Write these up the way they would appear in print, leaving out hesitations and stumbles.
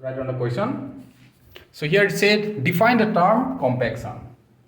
Write down the question. So here it said define the term compaction.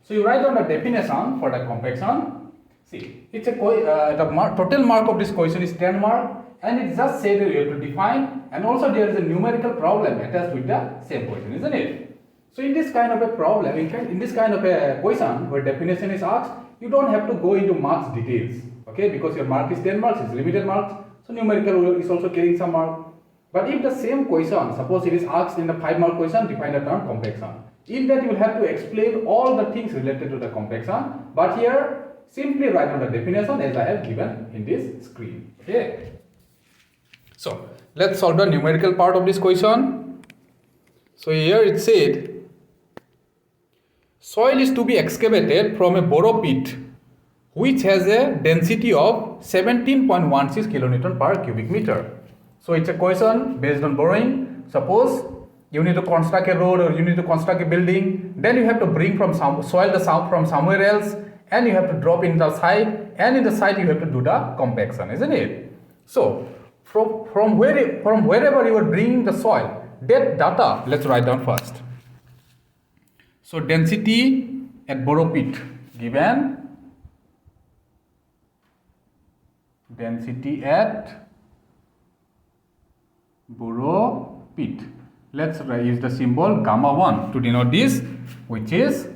So you write down the definition for the compaction. See, it's a the total mark of this question is 10 mark, and it just said that you have to define, and also there is a numerical problem attached with the same question, isn't it? So in this kind of a problem, in this kind of a question where definition is asked, you don't have to go into much details, okay? Because your mark is 10 marks, it's limited marks, so numerical is also carrying some mark. But if the same question, suppose it is asked in the 5-mark question, define the term compaction. In that you will have to explain all the things related to the compaction. But here, simply write down the definition as I have given in this screen. Okay. So let's solve the numerical part of this question. So here it said, soil is to be excavated from a borrow pit which has a density of 17.16 kilonewton per cubic meter. So it's a question based on borrowing. Suppose you need to construct a road or you need to construct a building, then you have to bring from some soil from somewhere else, and you have to drop in the site, and in the site you have to do the compaction, isn't it? So from wherever you are bringing the soil, that data let's write down first. So density at borrow pit given, density at borrow pit. Let's use the symbol gamma 1 to denote this, which is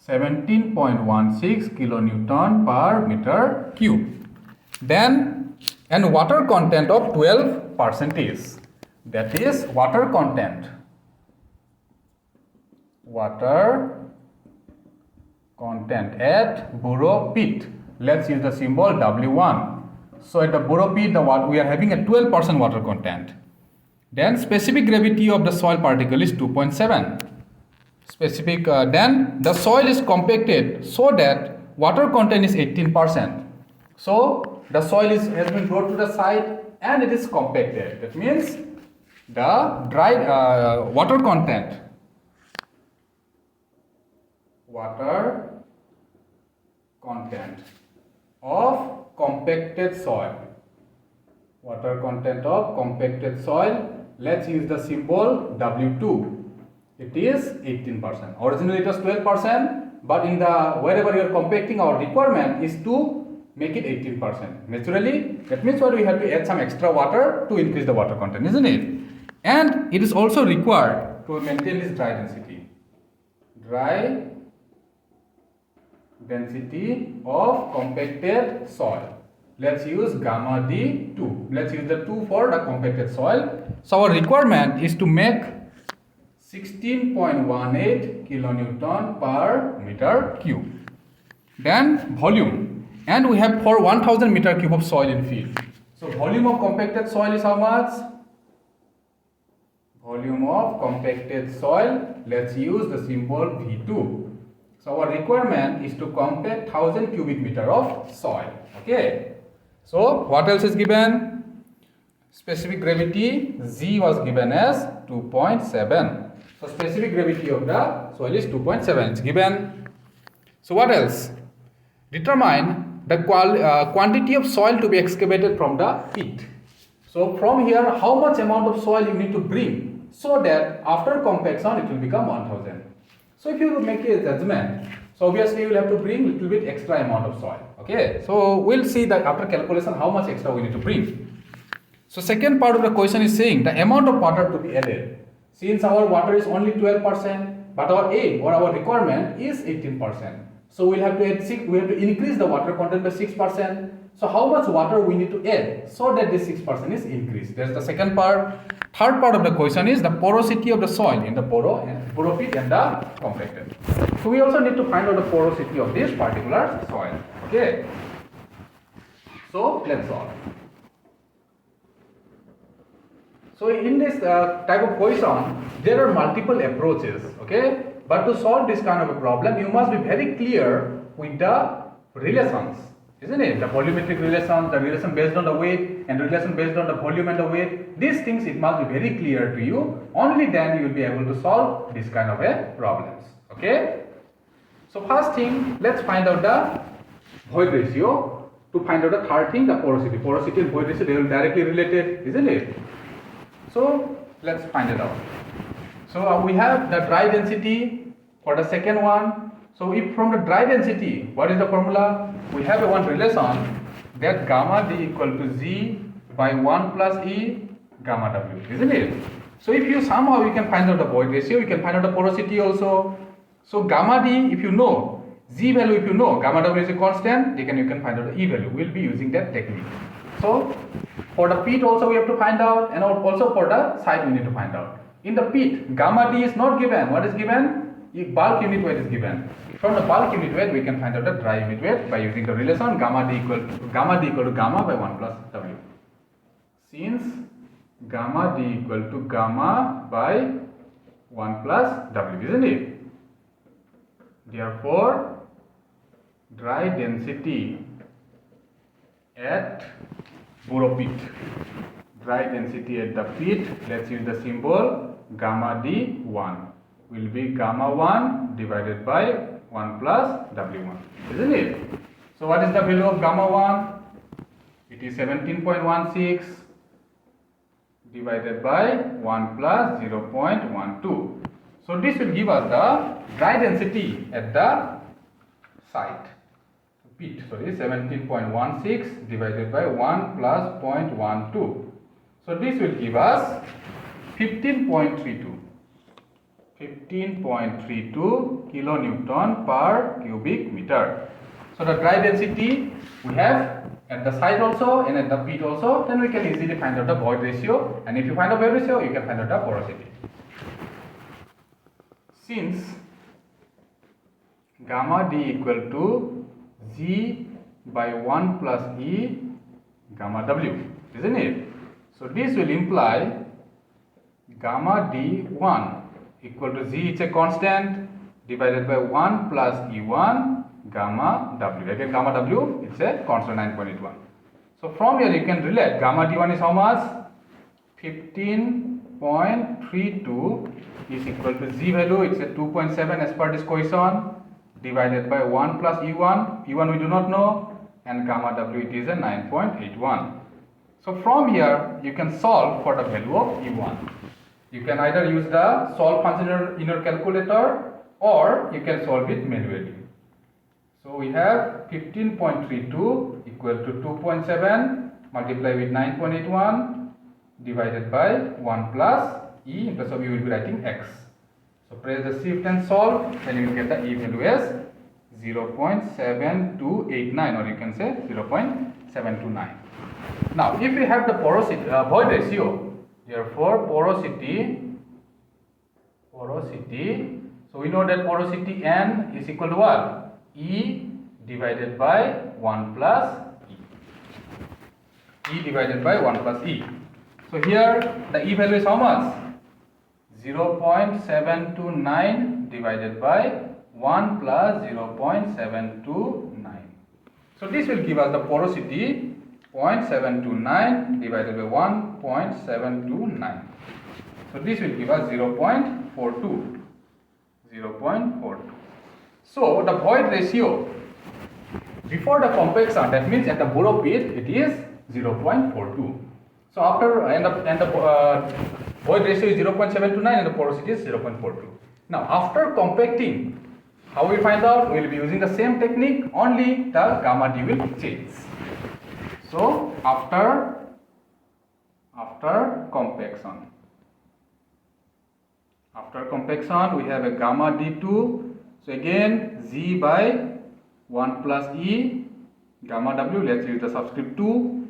17.16 kilonewton per meter cube. Then, and water content of 12%. That is water content. Water content at borrow pit. Let's use the symbol W1. So at the borrow pit, we are having a 12% water content. Then specific gravity of the soil particle is 2.7. Then the soil is compacted so that water content is 18%. So the soil has been brought to the site and it is compacted. That means the dry water content of compacted soil. Water content of compacted soil. Let's use the symbol W2. It is 18%. Originally it was 12%, but in the wherever you are compacting, our requirement is to make it 18%. Naturally, that means what we have to add some extra water to increase the water content, isn't it? And it is also required to maintain this dry density. Dry density of compacted soil. Let's use gamma D2. Let's use the 2 for the compacted soil. So our requirement is to make 16.18 kilonewton per meter cube. Then volume. And we have for 1000 meter cube of soil in field. So volume of compacted soil is how much? Volume of compacted soil. Let's use the symbol V2. So our requirement is to compact 1000 cubic meter of soil. Okay. So what else is given? Specific gravity Z was given as 2.7. So specific gravity of the soil is 2.7. It's given. So what else? Determine the quantity of soil to be excavated from the pit. So from here, how much amount of soil you need to bring so that after compaction it will become 1000. So if you make a judgment, so obviously you will have to bring little bit extra amount of soil. Okay, so we'll see that after calculation how much extra we need to bring. So second part of the question is saying the amount of water to be added. Since our water is only 12%, but our aim or our requirement is 18%. So we'll have to add we have to increase the water content by 6%. So how much water we need to add so that this 6% is increased? That's the second part. Third part of the question is the porosity of the soil in the borrow pit and the compacted. So we also need to find out the porosity of this particular soil. Okay. So let's solve. So in this type of question, there are multiple approaches. Okay. But to solve this kind of a problem, you must be very clear with the relations. Isn't it? The volumetric relation, the relation based on the weight, and relation based on the volume and the weight. These things it must be very clear to you. Only then you will be able to solve this kind of a problems. Okay? So first thing, let's find out the void ratio. To find out the third thing, the porosity. Porosity and void ratio, they are directly related, isn't it? So Let's find it out. So we have the dry density for the second one. So if from the dry density, what is the formula? We have a one relation that gamma d equal to z by 1 plus e gamma w, isn't it? So if you somehow you can find out the void ratio, you can find out the porosity also. So gamma d, if you know, z value if you know, gamma w is a constant, then you can find out the e value. We'll be using that technique. So for the pit also we have to find out, and also for the site we need to find out. In the pit, gamma d is not given. What is given? Bulk unit weight is given. From the bulk unit weight, we can find out the dry unit weight by using the relation gamma d equal to gamma by 1 plus w. Since gamma d equal to gamma by 1 plus w, isn't it? Therefore, dry density at bore pit. Dry density at the pit, let's use the symbol gamma d1 will be gamma 1 divided by 1 plus w1, isn't it? So what is the value of gamma 1? It is 17.16 divided by 1 plus 0.12. So this will give us the dry density at the site. Pit, sorry, 17.16 divided by 1 plus 0.12. So this will give us 15.32 kilonewton per cubic meter. So the dry density we have at the site also and at the pit also, then we can easily find out the void ratio, and if you find out void ratio, you can find out the porosity. Since gamma d equal to z by 1 plus e gamma w, isn't it? So this will imply gamma d1 equal to z, it's a constant, divided by 1 plus e1 gamma w. Again gamma w, it's a constant 9.81. So from here you can relate gamma d1 is how much? 15.32 is equal to z value, it's a 2.7 as per this question, divided by 1 plus e1, e1 we do not know, and gamma w it is a 9.81. So from here you can solve for the value of e1. You can either use the solve function in your calculator, or you can solve it manually. So we have 15.32 equal to 2.7 multiplied with 9.81 divided by 1 plus e, in place of you will be writing x. So press the shift and solve, then you will get the e value as 0.7289, or you can say 0.729. Now if we have the porosity void ratio, therefore porosity, so we know that porosity n is equal to what? E divided by 1 plus e. E divided by 1 plus e. So here the e value is how much? 0.729 divided by 1 plus 0.729. So this will give us the porosity 0.729 divided by 1.729. So this will give us 0.42. So the void ratio before the compaction, that means at the bore pit it is 0.42. So after and the void ratio is 0.729 and the porosity is 0.42. Now after compacting, how we find out? We will be using the same technique, only the gamma d will change. So after compaction, we have a gamma d2. So again z by 1 plus e gamma w. Let's use the subscript 2.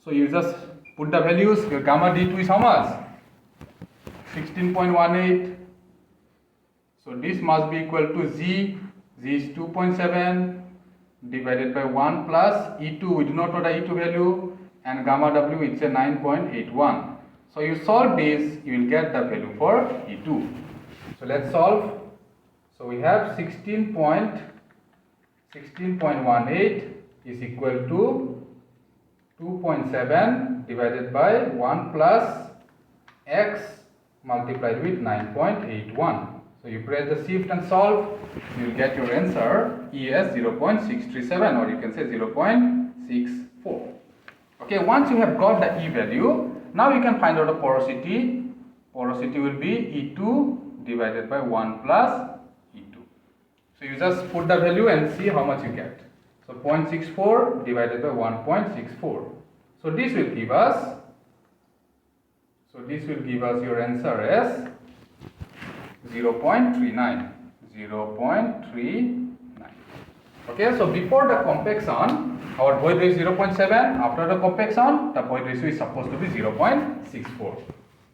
So you just put the values. Your gamma d2 is how much? 16.18. So this must be equal to z. Z is 2.7 divided by 1 plus e2. We do not know the e2 value, and gamma w it's a 9.81. So you solve this, you will get the value for e2. So let's solve. So we have 16.18 is equal to 2.7 divided by 1 plus x multiplied with 9.81. So you press the shift and solve, you will get your answer E as 0.637, or you can say 0.64. Okay, once you have got the E value, now you can find out the porosity porosity will be E2 divided by 1 plus E2. So you just put the value and see how much you get. So 0.64 divided by 1.64. So this will give us, your answer as 0.39. 0.39. Okay, so before the compaction, our void ratio is 0.7. After the compaction, the void ratio is supposed to be 0.64.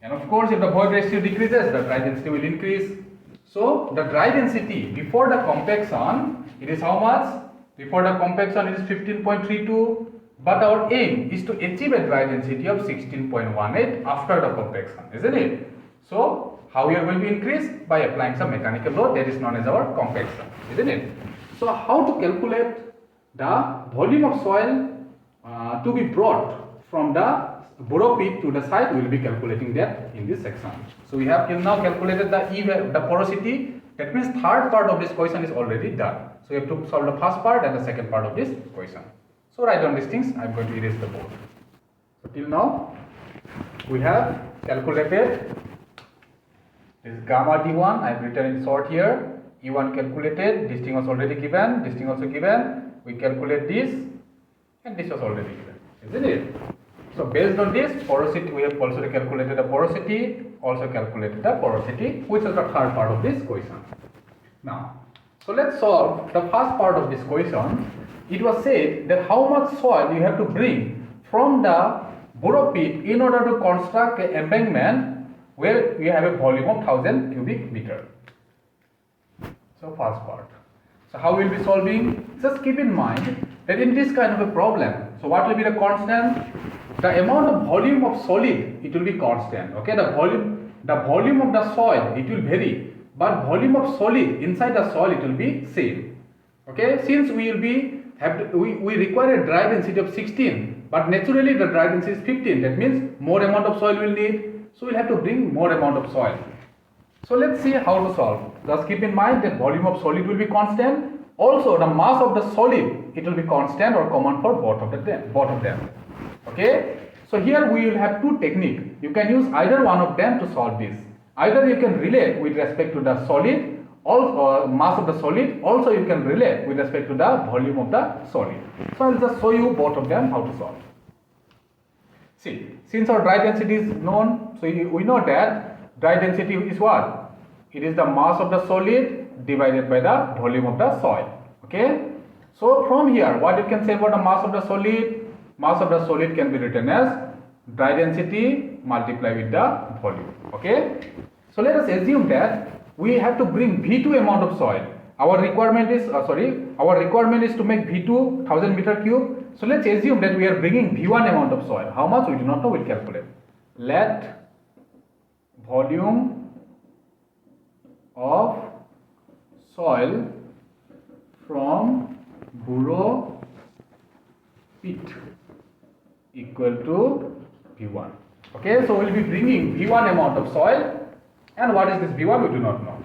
And of course, if the void ratio decreases, the dry density will increase. So the dry density before the compaction, it is how much? Before the compaction, it is 15.32. But our aim is to achieve a dry density of 16.18 after the compaction, isn't it? So how we are going to increase? By applying some mechanical load, that is known as our compaction, isn't it? So how to calculate the volume of soil to be brought from the borrow pit to the site? We will be calculating that in this section. So we have till now calculated the porosity. That means third part of this question is already done. So we have to solve the first part and the second part of this question. So write down these things. I am going to erase the board. So till now we have calculated this gamma D1. I have written in short here. E1 calculated. This thing was already given. This thing also given. We calculate this, and this was already given, isn't it? So based on this porosity, we have also calculated the porosity. Also calculated the porosity, which is the third part of this question. Now, so let's solve the first part of this question. It was said that how much soil you have to bring from the borrow pit in order to construct an embankment where you have a volume of 1000 cubic meter. So first part. So how we will be solving? Just keep in mind that in this kind of a problem, so what will be the constant? The amount of volume of solid, it will be constant. Okay, the volume of the soil, it will vary, but volume of solid inside the soil, it will be same. Okay, since we will be we require a dry density of 16, but naturally the dry density is 15. That means more amount of soil we'll need, so we'll have to bring more amount of soil. So let's see how to solve. Just keep in mind that volume of solid will be constant. Also, the mass of the solid, it will be constant or common for both of them. Okay. So here we will have two techniques. You can use either one of them to solve this. Either you can relate with respect to the solid, or mass of the solid. Also, you can relate with respect to the volume of the solid. So I will just show you both of them how to solve. See, since our dry density is known, so we know that dry density is what? It is the mass of the solid divided by the volume of the soil. Okay. So from here, what you can say about the mass of the solid? Mass of the solid can be written as dry density multiplied with the volume. Okay. So let us assume that we have to bring V2 amount of soil. Our requirement is to make V2 1000 meter cube. So let's assume that we are bringing V1 amount of soil. How much we do not know, we'll calculate. Let volume of soil from borrow pit equal to V1. Okay, so we'll be bringing V1 amount of soil. And what is this V1? We do not know.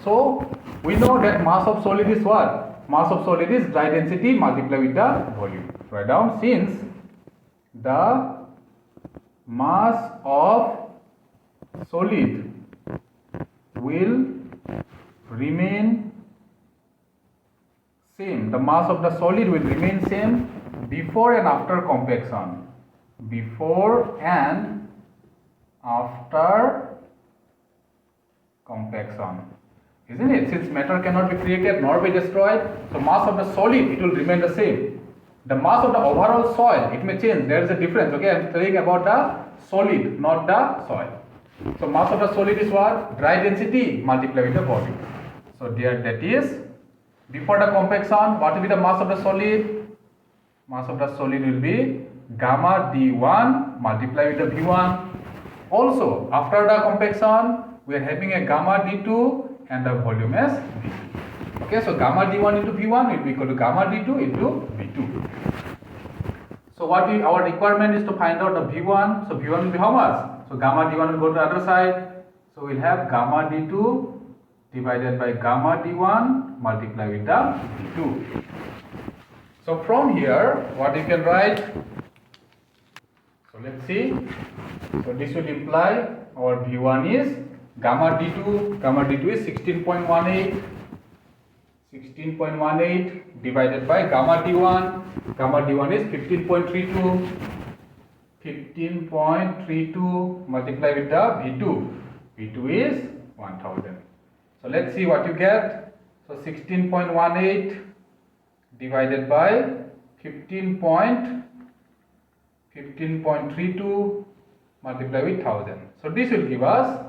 So we know that mass of solid is what? Mass of solid is dry density multiplied with the volume. Write down, since the mass of solid will remain same. The mass of the solid will remain same before and after compaction. Before and after compaction, isn't it? Since matter cannot be created nor be destroyed, so mass of the solid, it will remain the same. The mass of the overall soil, it may change. There is a difference. Okay, I am telling about the solid, not the soil. So mass of the solid is what? Dry density multiplied with the volume. So there, that is before the compaction. What will be the mass of the solid? Mass of the solid will be gamma D1 multiplied with the V1. Also, after the compaction, we are having a gamma D2 and the volume is V2. Okay, so gamma D1 into V1 will be equal to gamma D2 into V2. So our requirement is to find out the V1. So V1 will be how much? So gamma D1 will go to the other side. So we'll have gamma D2 divided by gamma D1 multiplied with the V2. So from here, what you can write? So let's see. So this will imply our V1 is gamma D2. Gamma D2 is 16.18. 16.18 divided by gamma D1. Gamma D1 is 15.32. 15.32 multiplied with the V2. V2 is 1000. So let's see what you get. So 16.18 divided by 15.32 multiplied with 1000. So this will give us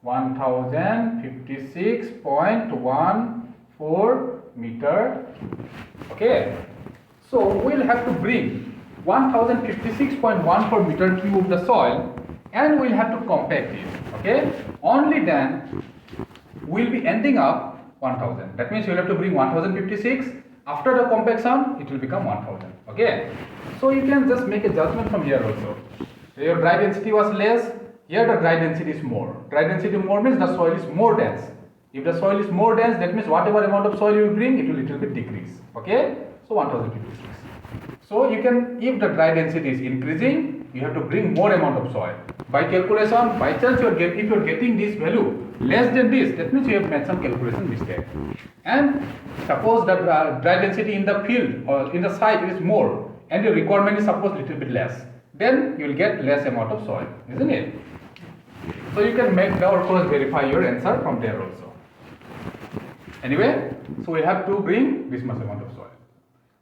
1056.14 meter. Okay. So we'll have to bring 1056.14 meter cube of the soil and we'll have to compact it. Okay. Only then we'll be ending up 1000. That means you'll have to bring 1056. After the compaction, it will become 1000. Okay. So you can just make a judgment from here also. Your dry density was less. Here the dry density is more. Dry density more means the soil is more dense. If the soil is more dense, that means whatever amount of soil you bring, it will little bit decrease. Okay. So 1056. So you can, if the dry density is increasing, you have to bring more amount of soil. By calculation, by chance if you are getting this value less than this, that means you have made some calculation mistake. And suppose the dry density in the field or in the site is more and your requirement is suppose little bit less, then you will get less amount of soil, isn't it? So you can make the, of course, verify your answer from there also. Anyway, so we have to bring this much amount of soil.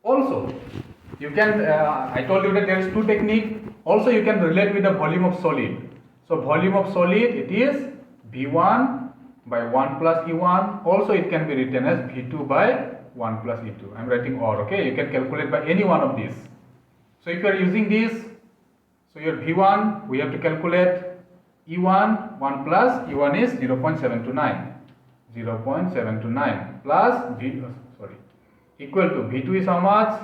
Also, you can, I told you that there is two technique. Also, you can relate with the volume of solid. So, volume of solid, it is V1 by 1 plus E1. Also, it can be written as V2 by 1 plus E2. I am writing or, okay. You can calculate by any one of these. So, if you are using this, so your V1, we have to calculate E1, 1 plus E1 is 0.729. 0.729 plus equal to V2 is how much?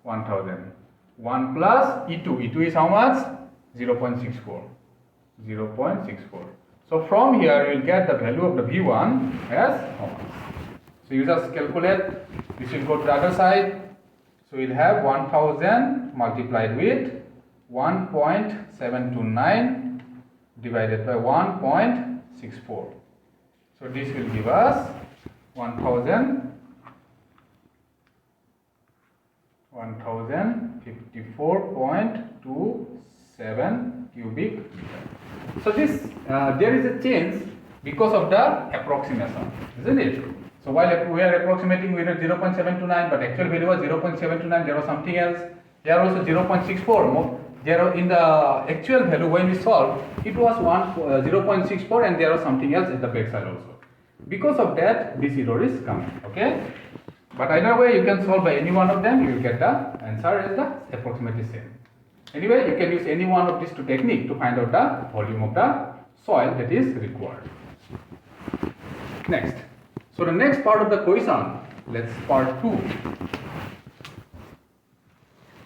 1000. 1 plus E2. E2 is how much? 0.64. 0.64. So from here you will get the value of the V1 as how much? So you just calculate. This will go to the other side. So we will have 1000 multiplied with 1.729 divided by 1.64. So this will give us 1054.27 cubic meter. So this there is a change because of the approximation, isn't it? So while we are approximating we are 0.729, but actual value was 0.729. There was something else. Here also 0.64. There in the actual value when we solve, it was 0.64, and there was something else at the back side also. Because of that, this error is coming. Okay. But either way, you can solve by any one of them, you will get the answer as the approximately same. Anyway, you can use any one of these two techniques to find out the volume of the soil that is required. Next. So the next part of the question, let's part 2.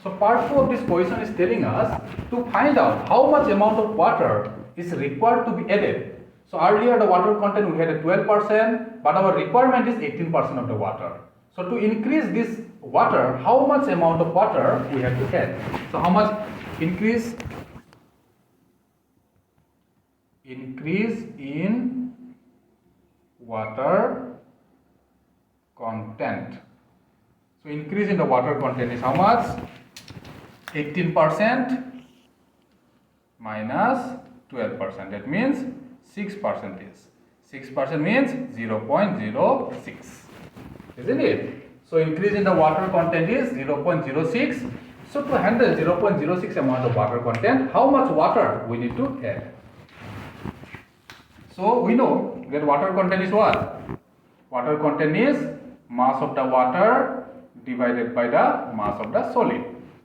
So part 2 of this question is telling us to find out how much amount of water is required to be added. So earlier the water content we had a 12%, but our requirement is 18% of the water. So to increase this water, how much amount of water we have to add? So how much increase in water content. So increase in the water content is how much? 18% minus 12%. That means 6%. 6% means 0.06. Isn't it? So increase in the water content is 0.06. So to handle 0.06 amount of water content, how much water we need to add? So we know that water content is what? Water content is mass of the water divided by the mass of the solid.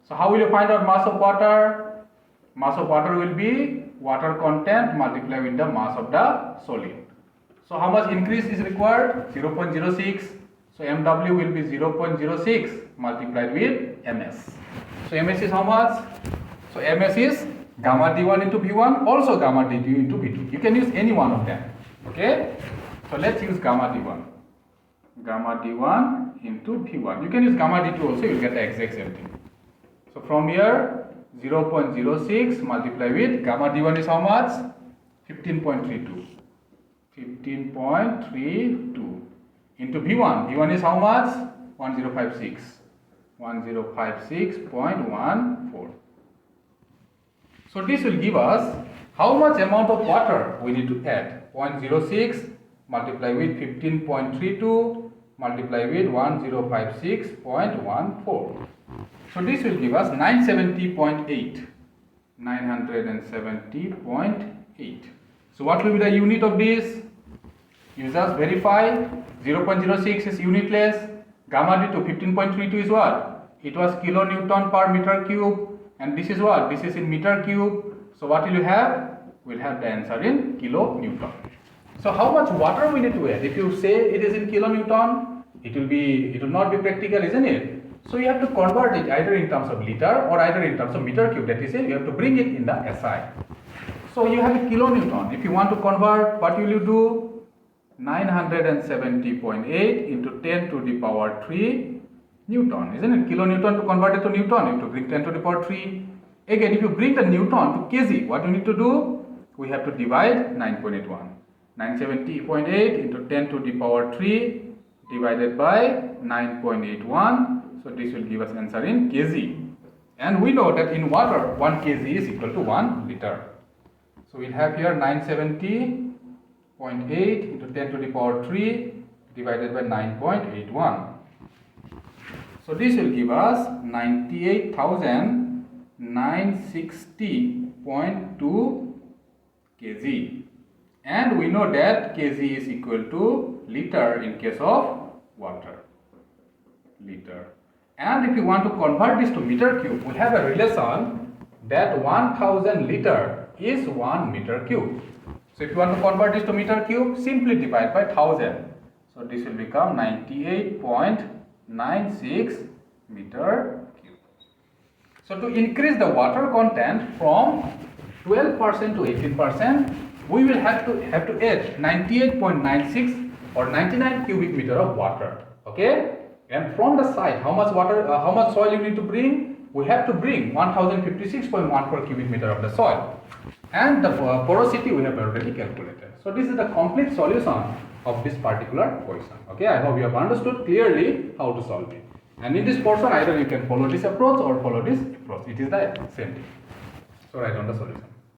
So how will you find out mass of water? Mass of water will be water content multiplied with the mass of the solid. So how much increase is required? 0.06. So MW will be 0.06 multiplied with MS. So MS is how much? So MS is gamma D1 into V1, also gamma D2 into V2. You can use any one of them. Okay? So let's use gamma D1. Gamma D1 into V1. You can use gamma D2 also, you will get the exact same thing. So from here 0.06 multiplied with gamma D1 is how much? 15.32. 15.32 into V1. V1 is how much? 1056. 1056.14. So this will give us how much amount of water we need to add. 0.06 multiplied with 15.32 multiplied with 1056.14. So this will give us 970.8. 970.8. So what will be the unit of this? You just verify. 0.06 is unitless. Gamma D2 15.32 is what? It was kilonewton per meter cube. And this is what? This is in meter cube. So what will you have? We'll have the answer in kilonewton. So how much water we need to add? If you say it is in kilonewton, it will not be practical, isn't it? So you have to convert it either in terms of liter or either in terms of meter cube. That is it, you have to bring it in the SI. So you have a kilonewton. If you want to convert, what will you do? 970.8 into 10 to the power 3 Newton, isn't it? Kilonewton to convert it to Newton, you have to bring 10 to the power 3. Again, if you bring the Newton to kg, what you need to do? We have to divide 9.81. 970.8 into 10 to the power 3 divided by 9.81. So this will give us answer in kg. And we know that in water, 1 kg is equal to 1 liter. So we'll have here 970.8 into 10 to the power 3 divided by 9.81. So this will give us 98,960.2 kg. And we know that kg is equal to liter in case of water. Liter. And if you want to convert this to meter cube, we have a relation that 1000 liter is 1 meter cube. So if you want to convert this to meter cube, simply divide by 1000. So this will become 98.96 meter cube. So to increase the water content from 12% to 18%, we will have to add 98.96 or 99 cubic meter of water. Okay? And from the side, how much water, how much soil you need to bring? We have to bring 1056.14 cubic meter of the soil. And the porosity we have already calculated. So this is the complete solution of this particular question. Okay, I hope you have understood clearly how to solve it. And in this portion, either you can follow this approach or follow this approach. It is the same thing. So write down the solution.